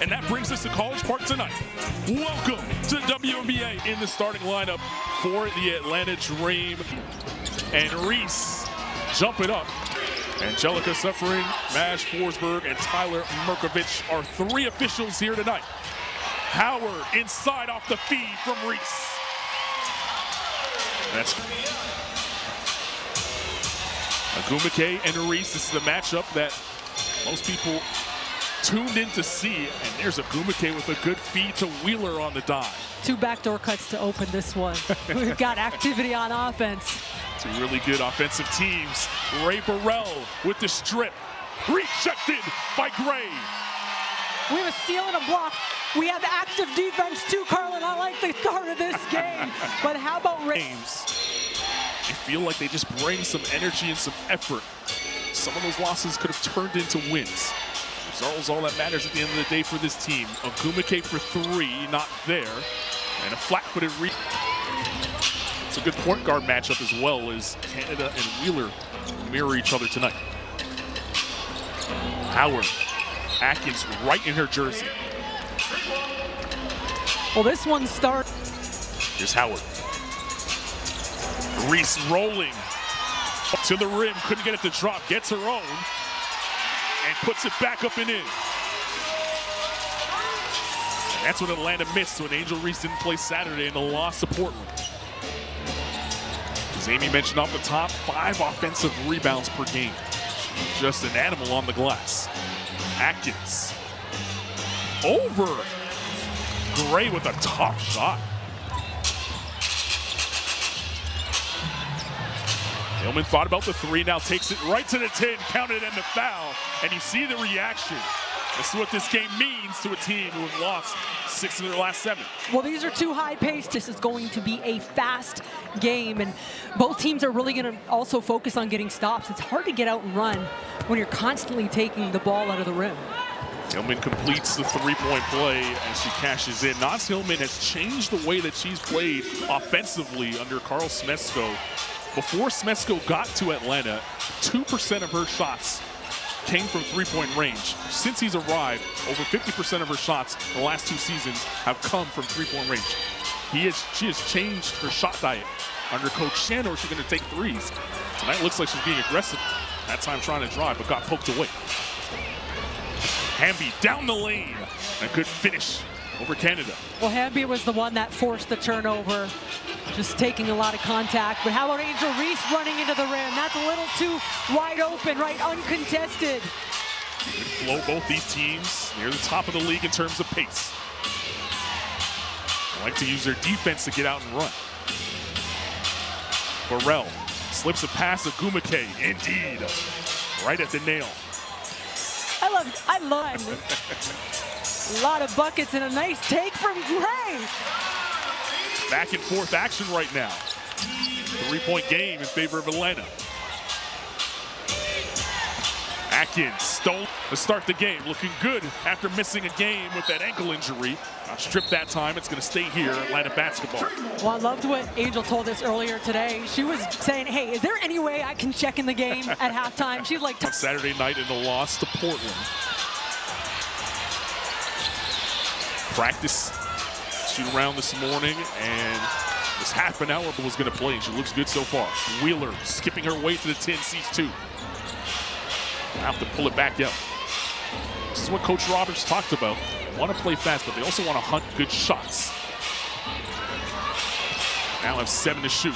And that brings us to College Park tonight. Welcome to the WNBA in the starting lineup for the Atlanta Dream. And Reese jumping up. Angelica Suffering, Mash Forsberg, and Tyler Merkovich are three officials here tonight. Howard inside off the feed from Reese. That's Agumike and Reese. This is the matchup that most people tuned in to see. And there's Agumike with a good feed to Wheeler on the dive. Two backdoor cuts to open this one. We've got activity on offense. Two really good offensive teams. Ray Burrell with the strip. Rejected by Gray. We have a steal and a block. We have active defense too, Carlin. I like the start of this game. But how about games? I feel like they just bring some energy and some effort. Some of those losses could have turned into wins. Result is all that matters at the end of the day for this team. Agumike for three, not there. And a flat-footed It's a good point guard matchup as well, as Canada and Wheeler mirror each other tonight. Howard, Atkins right in her jersey. Well, this one starts. Here's Howard. Reese rolling to the rim, couldn't get it to drop, gets her own, and puts it back up and in. And that's what Atlanta missed when Angel Reese didn't play Saturday in the loss to Portland. As Amy mentioned off the top, 5 offensive rebounds per game. Just an animal on the glass. Atkins over Gray with a tough shot. Hillman thought about the three, now takes it right to the 10, counted and the foul. And you see the reaction. This is what this game means to a team who have lost 6 of their last 7. Well, these are too high-paced. This is going to be a fast game, and both teams are really going to also focus on getting stops. It's hard to get out and run when you're constantly taking the ball out of the rim. Hillman completes the three-point play as she cashes in. Naz Hillman has changed the way that she's played offensively under Carl Smesko. Before Smesko got to Atlanta, 2% of her shots came from three-point range. Since he's arrived, over 50% of her shots in the last 2 seasons have come from three-point range. She has changed her shot diet. Under Coach Shandor, she's going to take threes. Tonight looks like she's being aggressive. That time trying to drive, but got poked away. Hamby down the lane. A good finish over Canada. Well, Hamby was the one that forced the turnover, just taking a lot of contact. But how about Angel Reese running into the rim? That's a little too wide open, right? Uncontested. Good flow, both these teams near the top of the league in terms of pace. They like to use their defense to get out and run. Burrell slips a pass to Agumike. Indeed, right at the nail. I love a lot of buckets and a nice take from Gray. Back and forth action right now. 3-point game in favor of Atlanta. Atkins stole to start the game. Looking good after missing a game with that ankle injury. Not stripped that time. It's going to stay here, Atlanta basketball. Well, I loved what Angel told us earlier today. She was saying, hey, is there any way I can check in the game at halftime? She's like... On Saturday night in the loss to Portland. Practice shoot around this morning, and this half an hour was going to play, and she looks good so far. Wheeler skipping her way to the 10, sees 2. Have to pull it back out. This is what Coach Roberts talked about. They want to play fast, but they also want to hunt good shots. Now have 7 to shoot.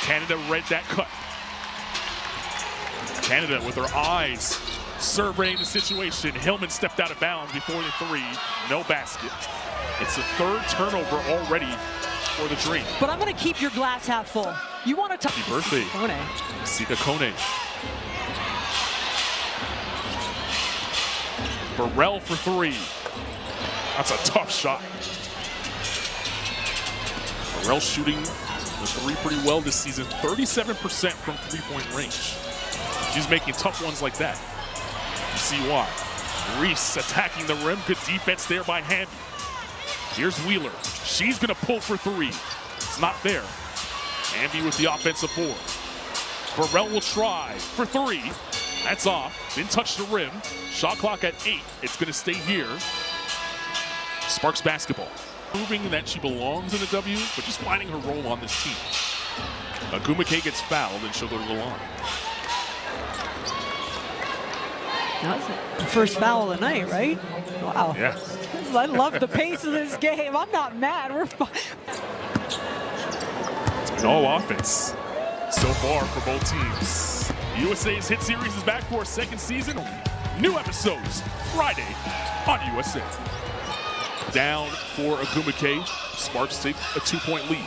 Canada read that cut. Canada with her eyes surveying the situation. Hillman stepped out of bounds before the 3. No basket. It's the 3rd turnover already for the Dream. But I'm going to keep your glass half full. You want to Happy birthday, Sika Kone. Burrell for 3. That's a tough shot. Burrell shooting the 3 pretty well this season. 37% from three-point range. She's making tough ones like that. You see why. Reese attacking the rim. Good defense there by Hamby. Here's Wheeler. She's going to pull for 3. It's not there. Hamby with the offensive board. Burrell will try for 3. That's off. Didn't touch the rim. Shot clock at 8. It's going to stay here. Sparks basketball. Proving that she belongs in the W, but just finding her role on this team. Agumake gets fouled and she'll go to the line. That's the first foul of the night, right? Wow. Yeah. I love the pace of this game. I'm not mad. We're fine. It's been all offense so far for both teams. USA's Hit Series is back for a second season. New episodes Friday on USA. Down for Agumake. Sparks take a 2-point lead.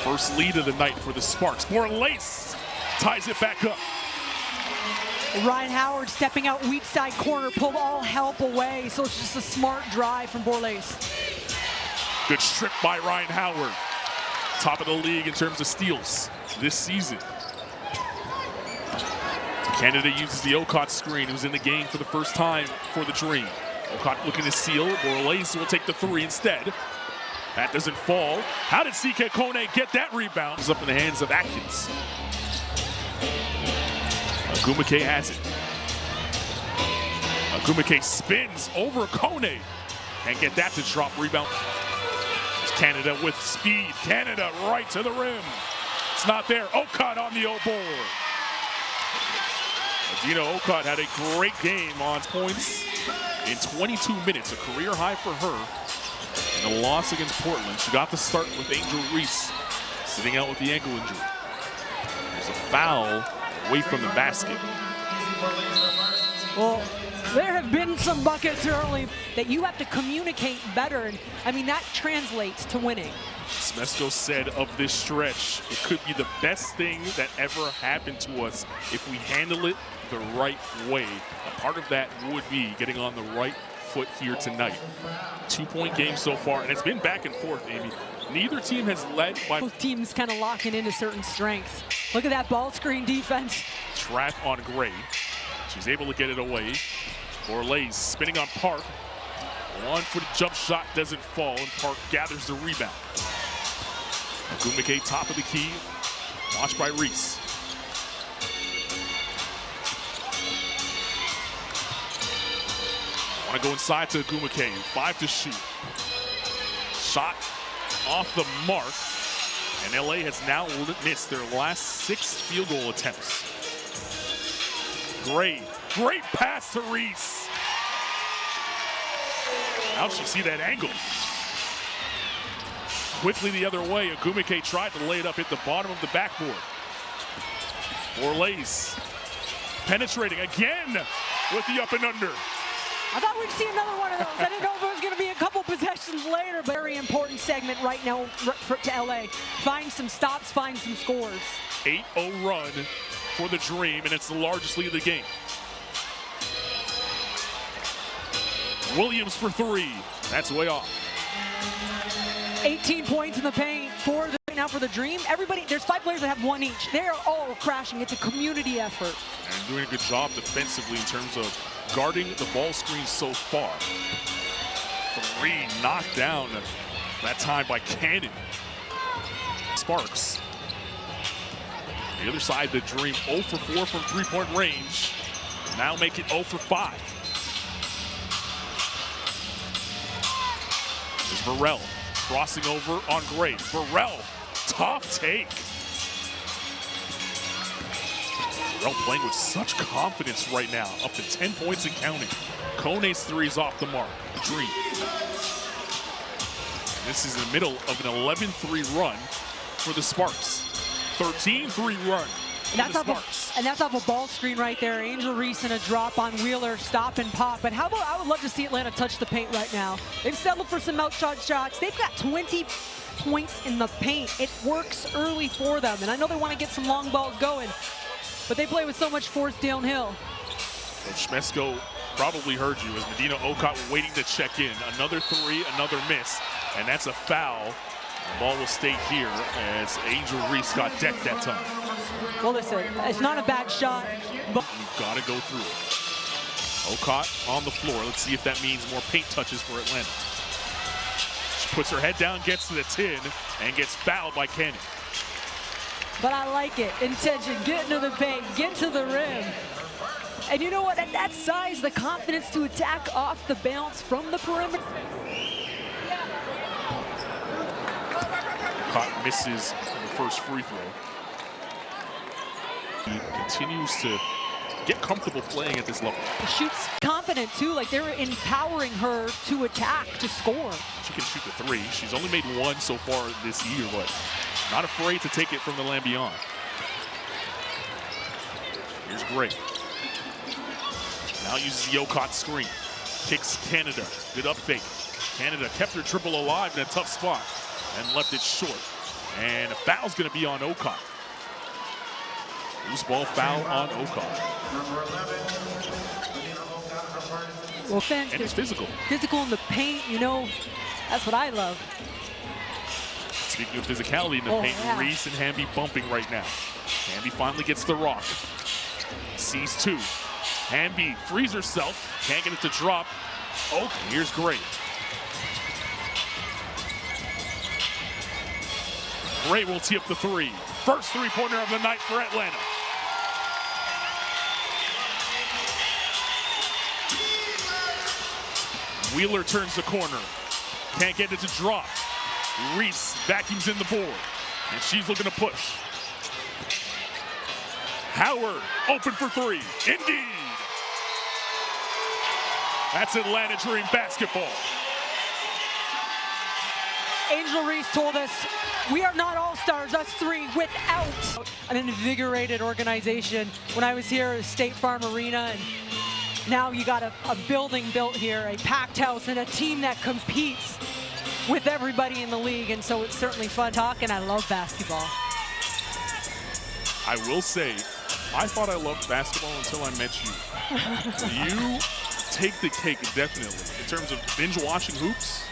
First lead of the night for the Sparks. Borlace ties it back up. Ryan Howard stepping out weak side corner, pulled all help away. So it's just a smart drive from Borlace. Good strip by Ryan Howard. Top of the league in terms of steals this season. Canada uses the Okot screen, who's in the game for the first time for the Dream. Okot looking to seal. Borlace will take the three instead. That doesn't fall. How did CK Kone get that rebound? It's up in the hands of Atkins. Agumake has it. Agumake spins over Kone. Can't get that to drop. Rebound. It's Canada with speed. Canada right to the rim. It's not there. Okot on the board. Adina Okot had a great game on points in 22 minutes, a career high for her. In a loss against Portland, she got the start with Angel Reese sitting out with the ankle injury. There's a foul away from the basket. Well, there have been some buckets early that you have to communicate better. And I mean, that translates to winning. Smesco said of this stretch, it could be the best thing that ever happened to us if we handle it the right way. A part of that would be getting on the right foot here tonight. 2-point game so far, and it's been back and forth, Amy. Neither team has led by... Both teams kind of locking into certain strengths. Look at that ball screen defense. Trap on Gray. She's able to get it away. Borlace spinning on Park. One-footed jump shot doesn't fall, and Park gathers the rebound. Agumake top of the key. Watched by Reese. Want to go inside to Agumake. 5 to shoot. Shot off the mark. And LA has now missed their last 6 field goal attempts. Great pass to Reese. How'd she see that angle? Quickly the other way. Agumake tried to lay it up at the bottom of the backboard. Borlace penetrating again with the up and under. I thought we'd see another one of those. I didn't know if it was going to be a couple possessions later, but very important segment right now to LA. Find some stops, find some scores. 8-0 run for the Dream, and it's the largest lead of the game. Williams for 3. That's way off. 18 points in the paint right now for the Dream. Everybody, there's 5 players that have 1 each. They're all crashing. It's a community effort. And doing a good job defensively in terms of guarding the ball screen so far. 3 knocked down that time by Cannon. Sparks. The other side, the Dream 0 for 4 from 3-point range. Now make it 0 for 5. There's Burrell crossing over on Gray. Burrell, tough take. Burrell playing with such confidence right now, up to 10 points and counting. Kone's 3 is off the mark. Dream. And this is in the middle of an 11-3 run for the Sparks. 13-3 run. And that's off a ball screen right there. Angel Reese and a drop on Wheeler, stop and pop. But how about, I would love to see Atlanta touch the paint right now. They've settled for some outshot shots. They've got 20 points in the paint. It works early for them. And I know they want to get some long balls going, but they play with so much force downhill. Coach Smesco probably heard you as Adina Okot waiting to check in. Another 3, another miss, and that's a foul. The ball will stay here as Angel Reese got decked that time. Well, listen, it's not a bad shot, but we've got to go through it. Okot on the floor. Let's see if that means more paint touches for Atlanta. She puts her head down, gets to the tin, and gets fouled by Cannon. But I like it. Intention, get into the paint, get to the rim. And you know what? At that size, the confidence to attack off the bounce from the perimeter. Caught misses on the first free throw. He continues to get comfortable playing at this level. Shoots confident too, like they're empowering her to attack, to score. She can shoot the three. She's only made one so far this year, but not afraid to take it from the land beyond. Here's Gray. Now uses the Ocott screen. Kicks Canada. Good up fake. Canada kept her dribble alive in a tough spot and left it short. And a foul's going to be on Ocott. Loose ball foul on Ocott. Well, fans, and it's physical. Physical in the paint, you know, that's what I love. Speaking of physicality in the paint, yeah. Reese and Hamby bumping right now. Hamby finally gets the rock. Sees two. Hamby frees herself. Can't get it to drop. Oh, here's Gray. Gray will tee up the three. First three-pointer of the night for Atlanta. Wheeler turns the corner. Can't get it to drop. Reese vacuums in the board. And she's looking to push. Howard open for three. Indeed. That's Atlanta Dream basketball. Angel Reese told us, we are not all-stars, us three, without an invigorated organization. When I was here at State Farm Arena, and now you got a building built here, a packed house, and a team that competes with everybody in the league, and so it's certainly fun talking. I love basketball. I will say, I thought I loved basketball until I met you. You take the cake, definitely, in terms of binge watching hoops.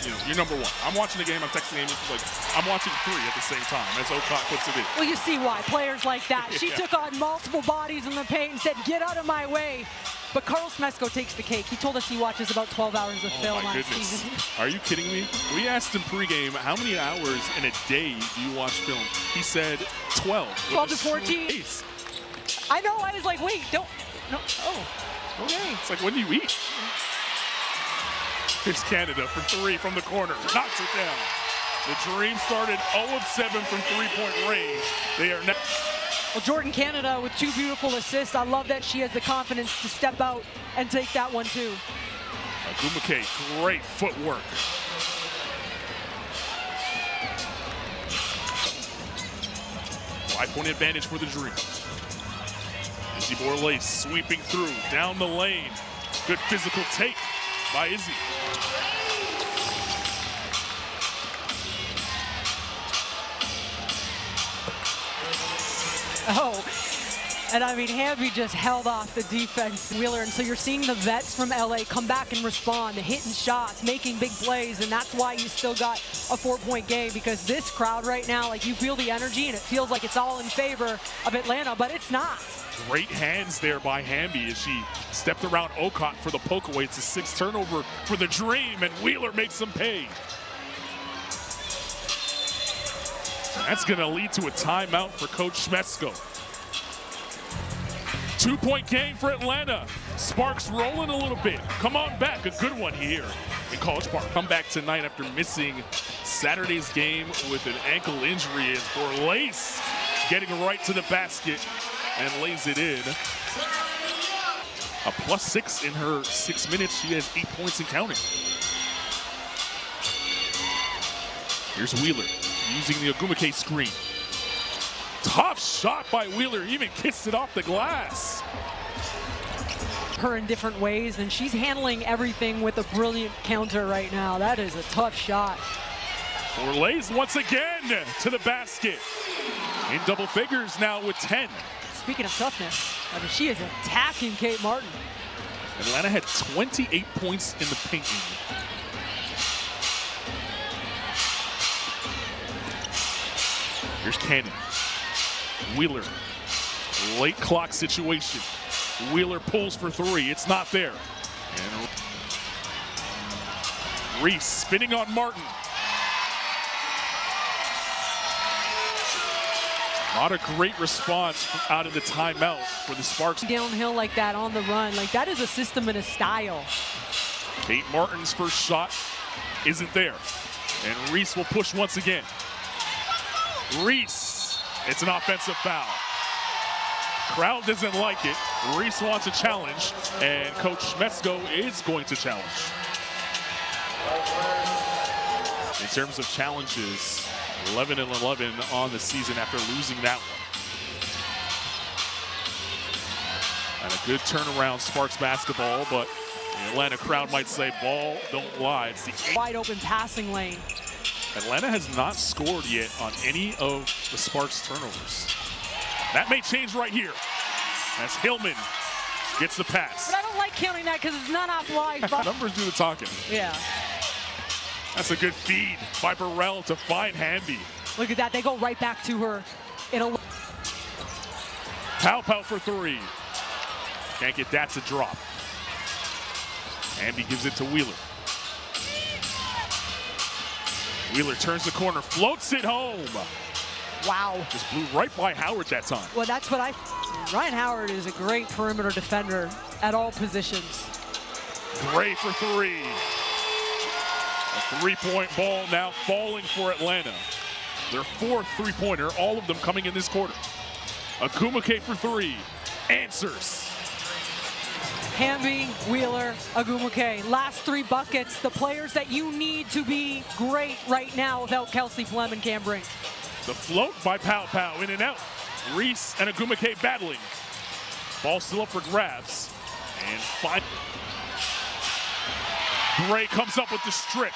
You know, you're number one. I'm watching the game, I'm texting Amy, she's like, I'm watching three at the same time as Ocott puts it in. Well, you see why, players like that. She took on multiple bodies in the paint and said, get out of my way. But Carl Smesco takes the cake. He told us he watches about 12 hours of film on season. Are you kidding me? We asked him pregame, how many hours in a day do you watch film? He said 12. 12 to 14. I know, I was like, wait, don't, no, oh, okay. It's like, when do you eat? Here's Canada for three from the corner. Knocks it down. The Dream started 0 of 7 from three-point range. They are next. Well, Jordan Canada with 2 beautiful assists. I love that she has the confidence to step out and take that one too. Agumake, great footwork. Five-point advantage for the Dream. Izzy Borlase sweeping through, down the lane. Good physical take by Izzy. Oh, and I mean, Hamby just held off the defense, Wheeler, and so you're seeing the vets from LA come back and respond, hitting shots, making big plays, and that's why you still got a 4-point game, because this crowd right now, like, you feel the energy, and it feels like it's all in favor of Atlanta, but it's not. Great hands there by Hamby as she stepped around Ocott for the poke away. It's a 6th turnover for the Dream, and Wheeler makes them pay. That's going to lead to a timeout for Coach Smesco. 2-point game for Atlanta. Sparks rolling a little bit. Come on back, a good one here in College Park. Come back tonight after missing Saturday's game with an ankle injury as Borlase getting right to the basket and lays it in. A +6 in her 6 minutes. She has 8 points and counting. Here's Wheeler using the Agumake screen. Tough shot by Wheeler, even kissed it off the glass. Her in different ways, and she's handling everything with a brilliant counter right now. That is a tough shot. Borlase once again to the basket. In double figures now with 10. Speaking of toughness, I mean, she is attacking Kate Martin. Atlanta had 28 points in the paint. Here's Cannon. Wheeler, late clock situation. Wheeler pulls for three, it's not there. And Reese spinning on Martin. Not a great response out of the timeout for the Sparks. Downhill like that on the run, like that is a system and a style. Kate Martin's first shot isn't there. And Reese will push once again. Reese, it's an offensive foul. Crowd doesn't like it. Reese wants a challenge, and Coach Schmetzko is going to challenge. In terms of challenges, 11-11 on the season after losing that one. And a good turnaround, Sparks basketball, but the Atlanta crowd might say, ball don't lie. It's the wide open passing lane. Atlanta has not scored yet on any of the Sparks turnovers. That may change right here as Hillman gets the pass. But I don't like counting that because it's not off live. Numbers do the talking. Yeah. That's a good feed by Burrell to find Hamby. Look at that. They go right back to her. Pow for three. Can't get that to drop. Hamby gives it to Wheeler. Wheeler turns the corner, floats it home. Wow. Just blew right by Howard that time. Well, that's what Ryan Howard is a great perimeter defender at all positions. Gray for three. A three-point ball now falling for Atlanta. Their fourth three-pointer, all of them coming in this quarter. Agumake for three. Answers. Hamby, Wheeler, Agumake. Last three buckets, the players that you need to be great right now without Kelsey Flem and Cam Brink. The float by Pow, in and out. Reese and Agumake battling. Ball still up for grabs. And Gray comes up with the strip.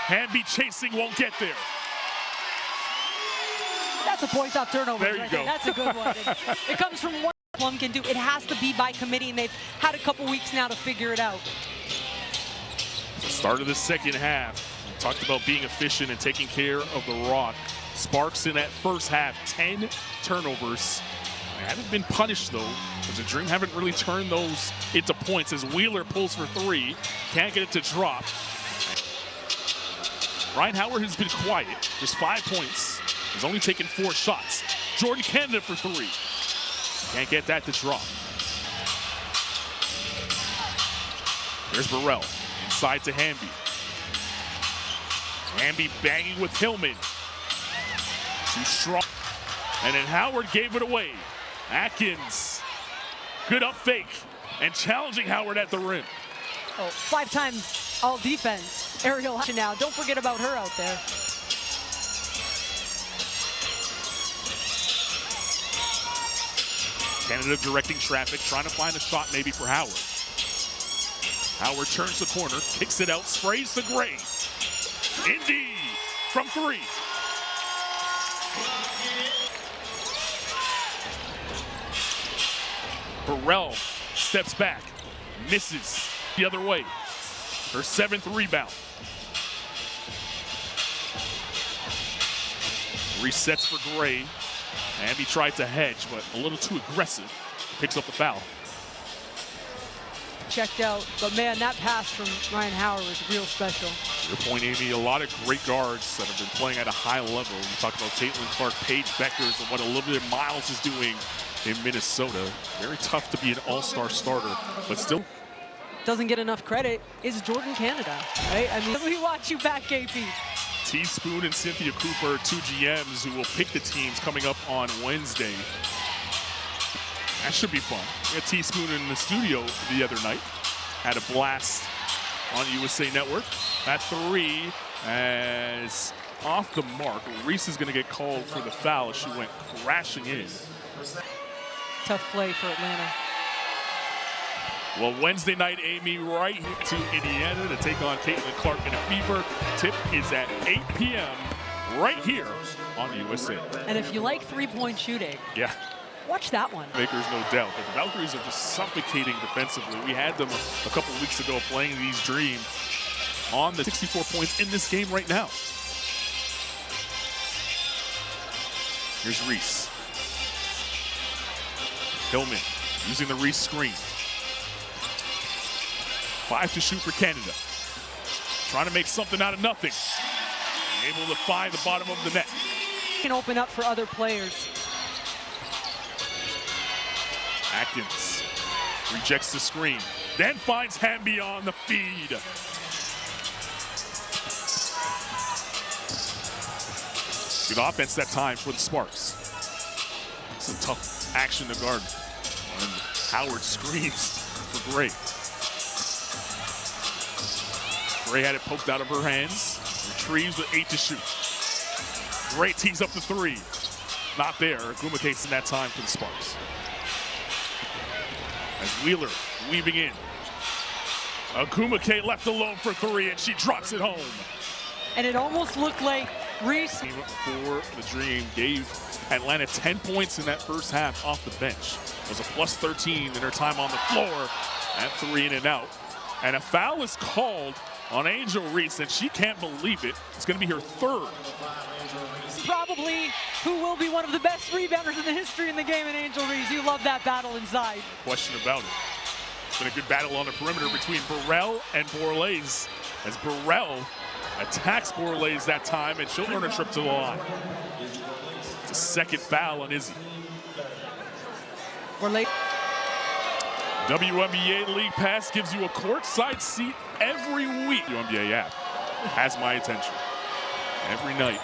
Hamby chasing, won't get there. That's a point off turnover. There you go. That's a good one. It comes from what Plum can do. It has to be by committee, and they've had a couple weeks now to figure it out. Start of the second half. We talked about being efficient and taking care of the rock. Sparks in that first half, 10 turnovers. They haven't been punished, though, because the Dream haven't really turned those into points as Wheeler pulls for three. Can't get it to drop. Ryan Howard has been quiet. Just 5 points. He's only taken 4 shots. Jordan Canada for three. Can't get that to drop. There's Burrell. Inside to Hamby. Hamby banging with Hillman. Too strong. And then Howard gave it away. Atkins. Good up fake. And challenging Howard at the rim. Oh, 5-time all defense. Aerial action now. Don't forget about her out there. Canada directing traffic, trying to find a shot maybe for Howard. Howard turns the corner, kicks it out, sprays the Gray. Indeed, from three. Burrell steps back, misses the other way. Her 7th rebound. Resets for Gray. Hamby tried to hedge, but a little too aggressive. Picks up the foul. Checked out, but man, that pass from Ryan Howard was real special. To your point, Amy, a lot of great guards that have been playing at a high level. We talked about Caitlin Clark, Paige Beckers, and what Olivia Miles is doing in Minnesota. Very tough to be an all-star starter, but still. Doesn't get enough credit is Jordan Canada, right? I mean, we watch you back, KP. Teaspoon and Cynthia Cooper, 2 GMs who will pick the teams coming up on Wednesday. That should be fun. We had Teaspoon in the studio the other night. Had a blast on USA Network. That three is off the mark. Reese is going to get called for the foul as she went crashing in. Tough play for Atlanta. Well, Wednesday night, Amy, right to Indiana to take on Caitlin Clark in a fever. Tip is at 8 p.m. right here on USA. And if you like three-point shooting, yeah, watch that one. Makers, no doubt. But the Valkyries are just suffocating defensively. We had them a couple weeks ago playing these Dream on the 64 points in this game right now. Here's Reese. Hillman using the Reese screen. 5 to shoot for Canada. Trying to make something out of nothing. Able to find the bottom of the net. can open up for other players. Atkins rejects the screen, then finds Hamby on the feed. Good offense that time for the Sparks. Some tough action to guard. And Howard screams for Gray. Gray had it poked out of her hands. Retrieves with 8 to shoot. Gray tees up the 3. Not there. Gumakate's in that time for the Sparks. As Wheeler weaving in. Agumake left alone for 3, and she drops it home. And it almost looked like Reese for the Dream gave Atlanta 10 points in that first half off the bench. It was a plus 13 in her time on the floor. At 3 in and out. And a foul is called on Angel Reese, and she can't believe it. It's going to be her 3rd. Probably who will be one of the best rebounders in the history in the game in Angel Reese. You love that battle inside. Question about it. It's been a good battle on the perimeter between Burrell and Borlase, as Burrell attacks Borlase that time, and she'll earn a trip to the line. It's a 2nd foul on Izzy. Borlase. WNBA League Pass gives you a courtside seat every week. WNBA app has my attention every night.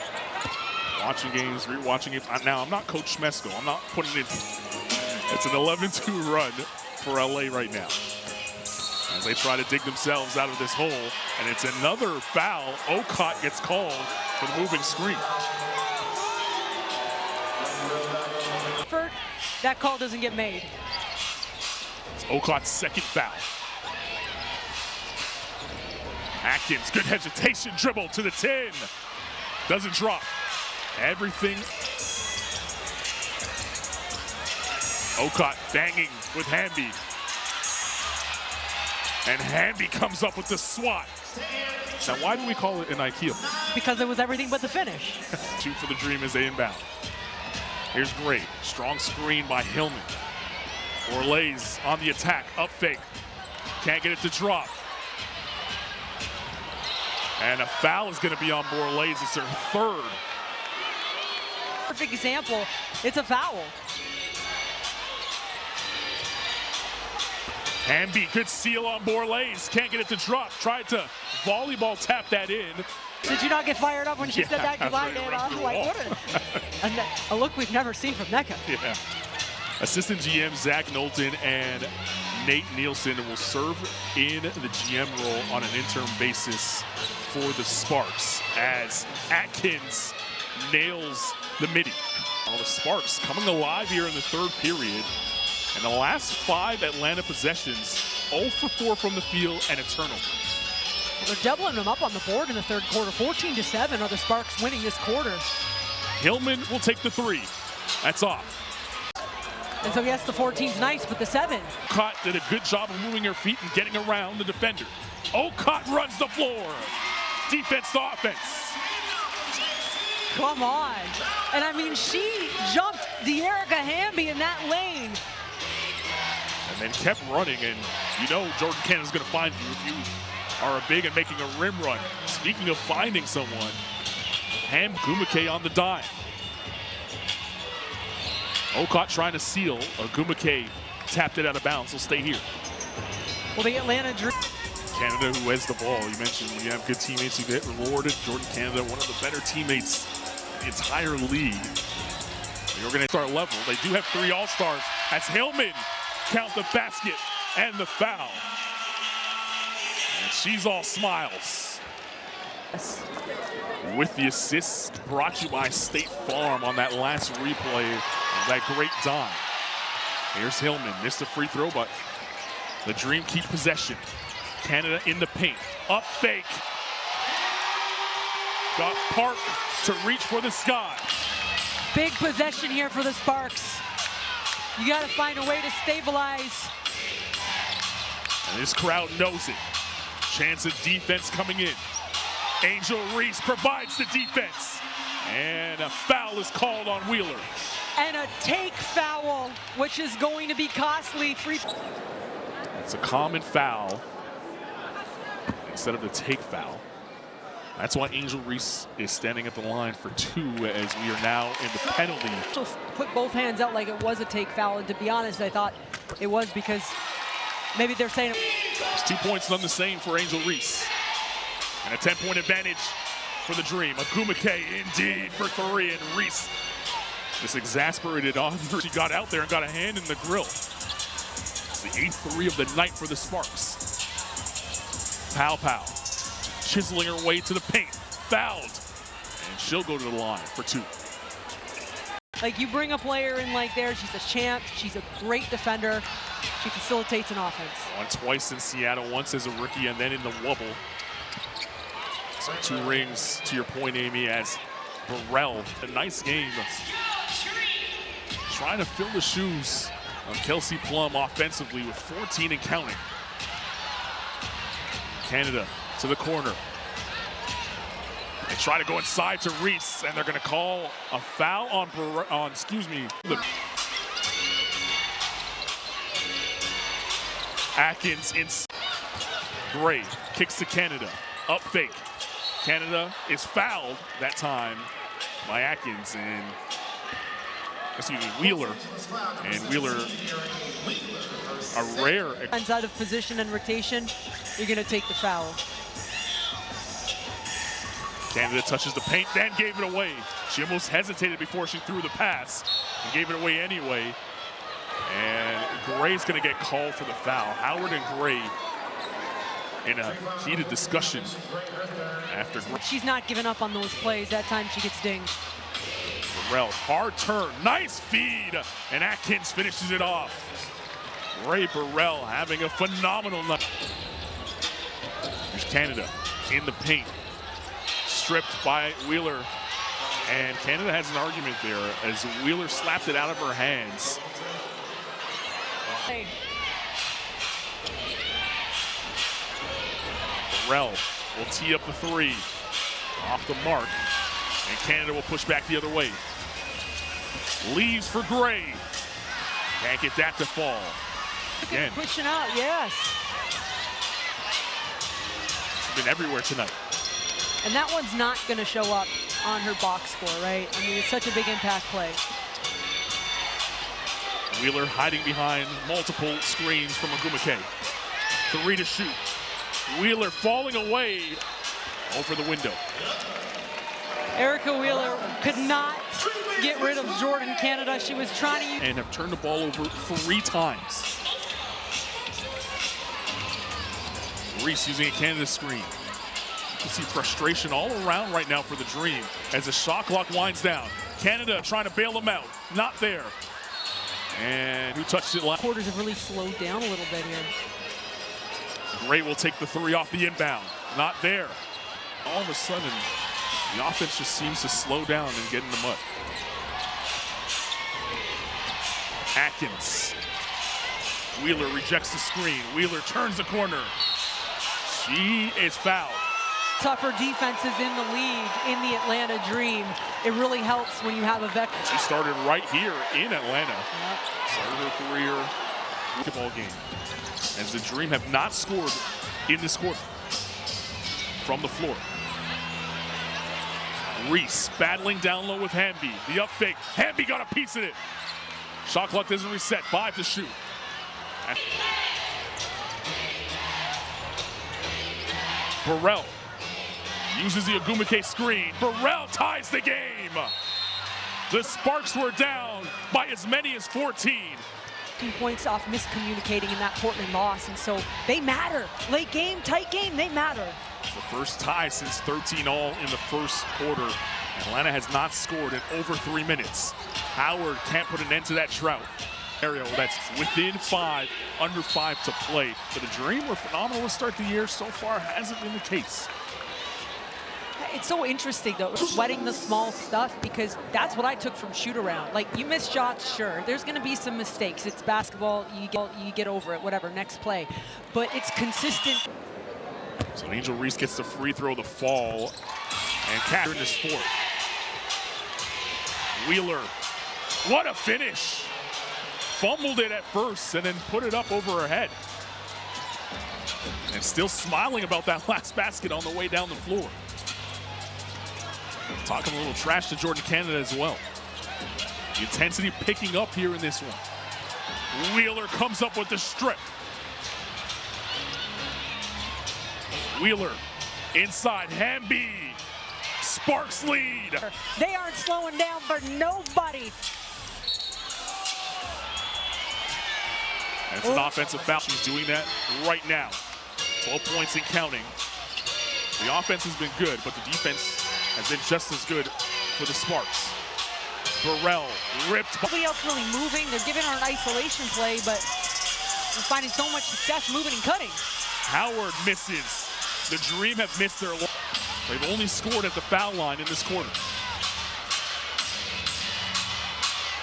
Watching games, rewatching it. Now, I'm not Coach Schmesko. I'm not putting it. It's an 11-2 run for LA right now, as they try to dig themselves out of this hole. And it's another foul. Ocott gets called for the moving screen. That call doesn't get made. It's Ocott's 2nd foul. Atkins, good hesitation, dribble to the 10. Doesn't drop. Everything. Ocott banging with Hamby. And Hamby comes up with the swat. Now, why do we call it an IKEA? Because it was everything but the finish. 2 for the Dream as they inbound. Here's Gray. Strong screen by Hillman. Borlase on the attack. Up fake. Can't get it to drop. And a foul is going to be on Borlase. It's her 3rd. Perfect example. It's a foul. Hamby, good seal on Borlase. Can't get it to drop. Tried to volleyball tap that in. Did you not get fired up when she said that? Because I did. I was like, what a look we've never seen from Nneka. Yeah. Assistant GM Zach Knowlton and Nate Nielsen will serve in the GM role on an interim basis for the Sparks, as Atkins nails the midi. All the Sparks coming alive here in the 3rd period. And the last 5 Atlanta possessions, 0 for 4 from the field and a turnover. Well, they're doubling them up on the board in the 3rd quarter. 14-7 are the Sparks winning this quarter. Hillman will take the 3. That's off. And so yes, the 14's nice, but the 7. Ocott did a good job of moving her feet and getting around the defender. Ocott runs the floor. Defense to offense. Come on. And I mean, she jumped De'Erica Hamby in that lane. And then kept running, and you know Jordan Cannon's going to find you if you are a big and making a rim run. Speaking of finding someone, Gumake on the dime. Ocott trying to seal. Gumake tapped it out of bounds. He'll stay here. Well, the Atlanta Dream. Canada, who has the ball. You mentioned when you have good teammates, you get rewarded. Jordan Canada, one of the better teammates in the entire league. You're going to start level. They do have 3 All-Stars as Hillman count the basket and the foul. And she's all smiles. Yes. With the assist brought to you by State Farm on that last replay of that great dime. Here's Hillman, missed a free throw, but the Dream keep possession. Canada in the paint, up fake. Got Park to reach for the sky. Big possession here for the Sparks. You got to find a way to stabilize. And this crowd knows it. Chance of defense coming in. Angel Reese provides the defense. And a foul is called on Wheeler. And a take foul, which is going to be costly. It's a common foul instead of the take foul. That's why Angel Reese is standing at the line for 2 as we are now in the penalty. She'll put both hands out like it was a take foul, and to be honest, I thought it was because maybe they're saying It's 2 points, none the same for Angel Reese. And a 10-point advantage for the Dream. Agumake indeed for 3, and Reese just exasperated on her. She got out there and got a hand in the grill. It's the 8th 3 of the night for the Sparks. Pow. Chiseling her way to the paint, fouled, and she'll go to the line for 2. like you bring a player in like there, she's a champ, she's a great defender, she facilitates an offense. Won twice in Seattle, once as a rookie and then in the Wubble. So 2 rings to your point, Amy, as Burrell, a nice game. Trying to fill the shoes of Kelsey Plum offensively with 14 and counting. Canada to the corner. They try to go inside to Reese, and they're going to call a foul on Atkins in. Gray kicks to Canada. Up fake. Canada is fouled that time by Atkins and Wheeler. And Wheeler, a rare. Out of position and rotation, you're going to take the foul. Canada touches the paint, then gave it away. She almost hesitated before she threw the pass and gave it away anyway. And Gray's going to get called for the foul. Howard and Gray in a heated discussion after. She's not giving up on those plays. That time she gets dinged. Burrell, hard turn, nice feed, and Atkins finishes it off. Ray Burrell having a phenomenal night. Here's Canada in the paint. Stripped by Wheeler, and Canada has an argument there as Wheeler slapped it out of her hands. Hey. Burrell will tee up the 3 off the mark, and Canada will push back the other way. Leaves for Gray. Can't get that to fall. Again. Pushing out, yes. She's been everywhere tonight. And that one's not going to show up on her box score, right? I mean, it's such a big impact play. Wheeler hiding behind multiple screens from Agumake. 3 to shoot. Wheeler falling away over the window. Erica Wheeler could not get rid of Jordan Canada. She was trying to use and have turned the ball over 3 times. Reese using a Canada screen. You see frustration all around right now for the Dream as the shot clock winds down. Canada trying to bail them out. Not there. And who touched it last? Quarters have really slowed down a little bit here. Gray will take the 3 off the inbound. Not there. All of a sudden, the offense just seems to slow down and get in the mud. Atkins. Wheeler rejects the screen. Wheeler turns the corner. She is fouled. Tougher defenses in the league in the Atlanta Dream. It really helps when you have a veteran. She started right here in Atlanta. Yep. Started her career basketball game. As the Dream have not scored in this quarter from the floor. Reese battling down low with Hamby. The up fake. Hamby got a piece of it. Shot clock doesn't reset. 5 to shoot. Burrell uses the Agumake screen. Burrell ties the game. The Sparks were down by as many as 14. 2 points off miscommunicating in that Portland loss, and so they matter. Late game, tight game, they matter. It's the first tie since 13-all in the first quarter. Atlanta has not scored in over 3 minutes. Howard can't put an end to that drought. That's within 5, under 5 to play. But the Dream were phenomenal to start the year. So far, hasn't been the case. It's so interesting, though, sweating the small stuff, because that's what I took from shoot-around. Like, you miss shots, sure. There's going to be some mistakes. It's basketball. You get over it, whatever, next play. But it's consistent. So Angel Reese gets the free throw, the fall, and Catherine is 4th. Wheeler, what a finish. Fumbled it at first and then put it up over her head. And still smiling about that last basket on the way down the floor. Talking a little trash to Jordan Canada as well. The intensity picking up here in this one. Wheeler comes up with the strip. Wheeler inside, Hamby. Sparks lead. They aren't slowing down for nobody. That's an offensive foul. She's doing that right now. 12 points and counting. The offense has been good, but the defense has been just as good for the Sparks. Burrell ripped. Nobody else really moving. They're giving her an isolation play, but they're finding so much success moving and cutting. Howard misses. The Dream have missed their. They've only scored at the foul line in this quarter.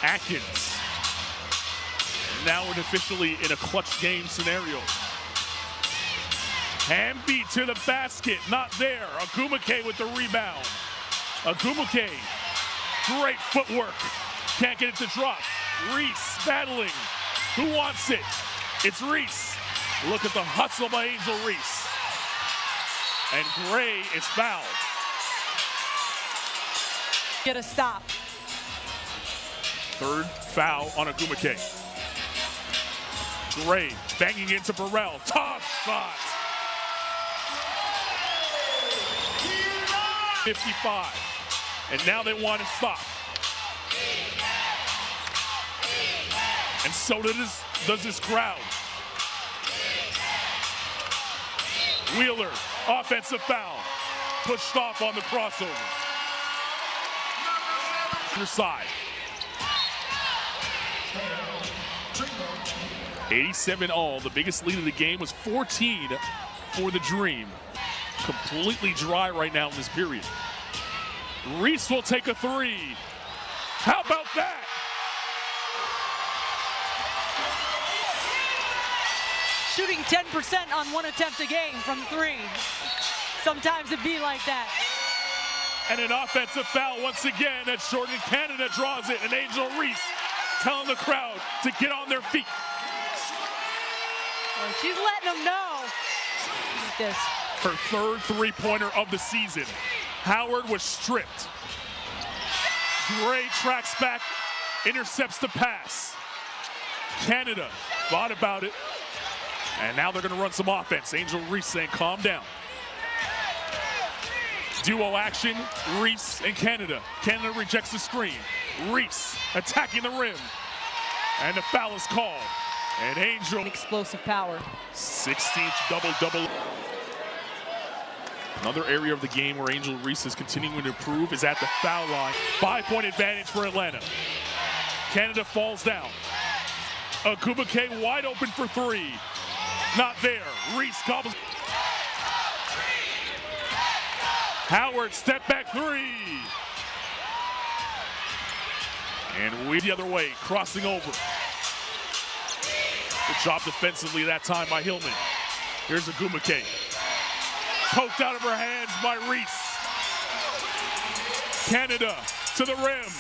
Atkins. Now we're officially in a clutch game scenario. Hamby to the basket, not there. Agumake with the rebound. Agumake, great footwork. Can't get it to drop. Reese battling. Who wants it? It's Reese. Look at the hustle by Angel Reese. And Gray is fouled. Get a stop. Third foul on Agumake. Gray banging into Burrell. Tough shot. 55. And now they want to stop. And so does this crowd. Wheeler, offensive foul. Pushed off on the crossover. Other side. 87-all. The biggest lead of the game was 14 for the Dream. Completely dry right now in this period. Reese will take a three. How about that? Shooting 10% on one attempt a game from three. Sometimes it be like that. And an offensive foul once again as Jordan Canada draws it, and Angel Reese telling the crowd to get on their feet. She's letting them know. This. Her third three-pointer of the season. Howard was stripped. Gray tracks back, intercepts the pass. Canada thought about it, and now they're going to run some offense. Angel Reese saying, calm down. Duo action, Reese and Canada. Canada rejects the screen. Reese attacking the rim, and the foul is called. And Angel. Explosive power. 16th double-double. Another area of the game where Angel Reese is continuing to improve is at the foul line. 5-point advantage for Atlanta. Canada falls down. Agumake wide open for three. Not there. Reese gobbles. Howard step back three. And we the other way, crossing over. Good job defensively that time by Hillman. Here's Agumake. Poked out of her hands by Reese. Canada to the rim.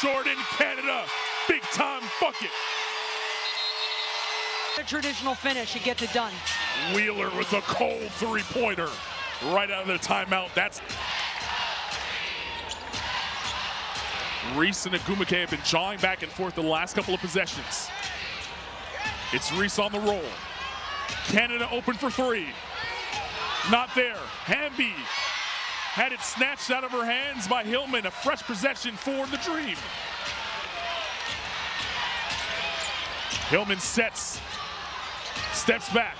Jordan Canada, big time bucket. A traditional finish, it gets it done. Wheeler with a cold three-pointer right out of the timeout. That's Reese and Agumake have been jawing back and forth the last couple of possessions. It's Reese on the roll. Canada open for three. Not there. Hamby had it snatched out of her hands by Hillman. A fresh possession for the Dream. Hillman sets, steps back.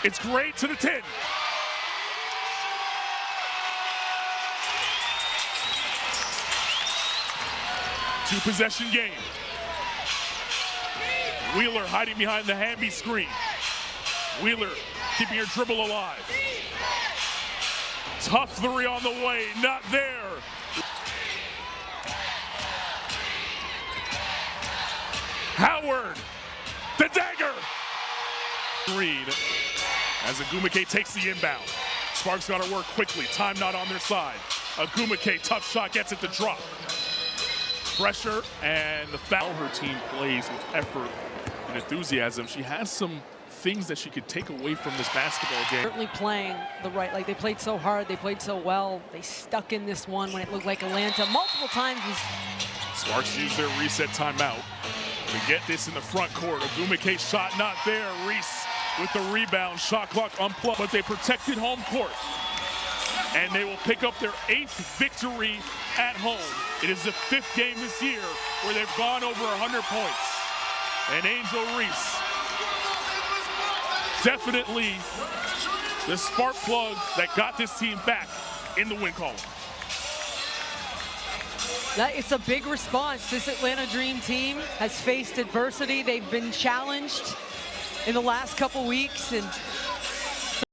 It's Gray to the 10. Two-possession game. Wheeler hiding behind the Hamby screen. Wheeler keeping her dribble alive. Tough three on the way, not there. Howard, the dagger. Green, as Agumake takes the inbound. Sparks got to work quickly, time not on their side. Agumake, tough shot, gets it to drop. Pressure and the foul. Her team plays with effort and enthusiasm. She has some things that she could take away from this basketball game. Certainly playing the right, like they played so hard, they played so well. They stuck in this one when it looked like Atlanta multiple times. Sparks use their reset timeout to get this in the front court. Ogumike shot not there. Reese with the rebound. Shot clock unplugged, but they protected home court. And they will pick up their 8th victory at home. It is the 5th game this year where they've gone over 100 points. And Angel Reese, definitely the spark plug that got this team back in the win column. It's a big response. This Atlanta Dream team has faced adversity. They've been challenged in the last couple weeks, and